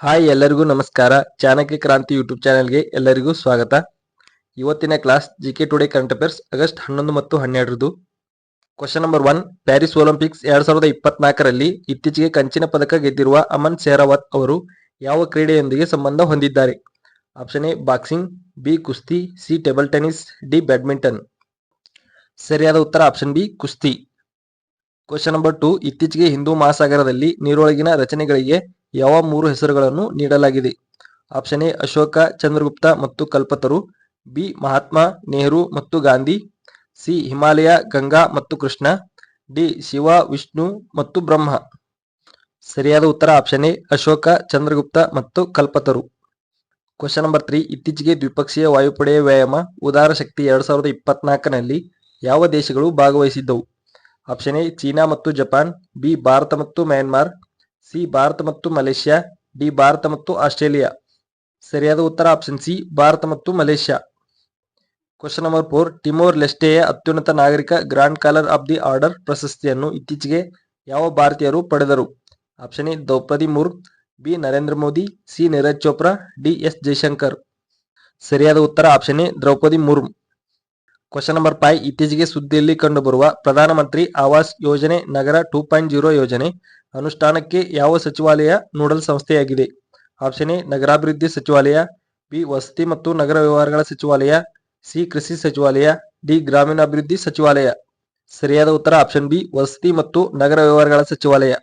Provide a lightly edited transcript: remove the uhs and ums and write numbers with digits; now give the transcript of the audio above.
Hi ಎಲ್ಲರಿಗೂ ನಮಸ್ಕಾರ. ಚಾಣಕ್ಯ ಕ್ರಾಂತಿ ಯೂಟ್ಯೂಬ್ ಚಾನೆಲ್ಗೆ ಎಲ್ಲರಿಗೂ ಸ್ವಾಗತ. ಇವತ್ತಿನ class GK today current affairs August 11 ಮತ್ತು 12. Question number 1. ಪ್ಯಾರಿಸ್ ಒಲಿಂಪಿಕ್ಸ್ 2024ರಲ್ಲಿ ಇತ್ತೀಚೆಗೆ ಕಂಚಿನ ಪದಕ ಗೆದ್ದಿರುವ ಅಮನ್ ಶೆಹರಾವತ್ ಅವರು ಯಾವ ಕ್ರೀಡೆಯೊಂದಿಗೆ ಸಂಬಂಧ ಹೊಂದಿದ್ದಾರೆ? ಆಪ್ಷನ್ ಎ ಬಾಕ್ಸಿಂಗ್, ಬಿ ಕುಸ್ತಿ, C table tennis, D badminton. ಸರಿಯಾದ ಉತ್ತರ ಆಪ್ಷನ್ ಬಿ ಕುಸ್ತಿ. Question number 2. ಇತ್ತೀಚೆಗೆ ಹಿಂದೂ ಮಹಾಸಾಗರದಲ್ಲಿ ನೀರೊಳಗಿನ ರಚನೆಗಳಿಗೆ ಯಾವ 3 ಹೆಸರುಗಳನ್ನು ನೀಡಲಾಗಿದೆ? ಆಪ್ಷನ್ ಎ ಅಶೋಕ, ಚಂದ್ರಗುಪ್ತ ಮತ್ತು ಕಲ್ಪತರು, ಬಿ ಮಹಾತ್ಮ, ನೆಹರು ಮತ್ತು ಗಾಂಧಿ, ಸಿ ಹಿಮಾಲಯ, ಗಂಗಾ ಮತ್ತು ಕೃಷ್ಣ, ಡಿ ಶಿವ, ವಿಷ್ಣು ಮತ್ತು ಬ್ರಹ್ಮ. ಸರಿಯಾದ ಉತ್ತರ ಆಪ್ಷನ್ ಎ ಅಶೋಕ, ಚಂದ್ರಗುಪ್ತ ಮತ್ತು ಕಲ್ಪತರು. Question number 3. ಇತ್ತೀಚೆಗೆ ದ್ವಿಪಕ್ಷೀಯ ವಾಯುಪಡೆಯ ವ್ಯಾಯಾಮ ಉದಾರ ಶಕ್ತಿ 2024ನಲ್ಲಿ ಯಾವ ದೇಶಗಳು ಭಾಗವಹಿಸಿದ್ದವು? ಆಪ್ಷನ್ ಎ ಚೀನಾ ಮತ್ತು ಜಪಾನ್, ಬಿ ಭಾರತ ಮತ್ತು ಮ್ಯಾನ್ಮಾರ್, ಸಿ ಭಾರತ ಮತ್ತು ಮಲೇಷ್ಯಾ, ಡಿ ಭಾರತ ಮತ್ತು ಆಸ್ಟ್ರೇಲಿಯಾ. ಸರಿಯಾದ ಉತ್ತರ ಆಪ್ಷನ್ ಸಿ ಭಾರತ ಮತ್ತು ಮಲೇಷ್ಯಾ. Question number 4. ಟಿಮೋರ್ ಲೆಸ್ಟೆಯ ಅತ್ಯುನ್ನತ ನಾಗರಿಕ grand collar of the order ಪ್ರಶಸ್ತಿಯನ್ನು ಇತ್ತೀಚೆಗೆ ಯಾವ ಭಾರತೀಯರು ಪಡೆದರು? Option A Droupadi Murmu, B Narendra Modi, C Neeraj Chopra, D S Jaishankar. ಸರಿಯಾದ ಉತ್ತರ option A Droupadi Murmu. Question number 5. ಇತ್ತೀಚೆಗೆ ಸುದ್ದಿಯಲ್ಲಿ ಕಂಡುಬರುವ ಪ್ರಧಾನಮಂತ್ರಿ ಆವಾಸ್ ಯೋಜನೆ ನಗರ 2.0 ಯೋಜನೆ ಅನುಷ್ಠಾನಕ್ಕೆ ಯಾವ ಸಚಿವಾಲಯ ನೋಡಲ್ ಸಂಸ್ಥೆಯಾಗಿದೆ? ಆಪ್ಷನ್ ಎ ನಗರಾಭಿವೃದ್ಧಿ ಸಚಿವಾಲಯ, ಬಿ ವಸತಿ ಮತ್ತು ನಗರ ವ್ಯವಹಾರಗಳ ಸಚಿವಾಲಯ, ಸಿ ಕೃಷಿ ಸಚಿವಾಲಯ, ಡಿ ಗ್ರಾಮೀಣಾಭಿವೃದ್ಧಿ ಸಚಿವಾಲಯ. ಸರಿಯಾದ ಉತ್ತರ ಆಪ್ಷನ್ ಬಿ ವಸತಿ ಮತ್ತು ನಗರ ವ್ಯವಹಾರಗಳ ಸಚಿವಾಲಯ.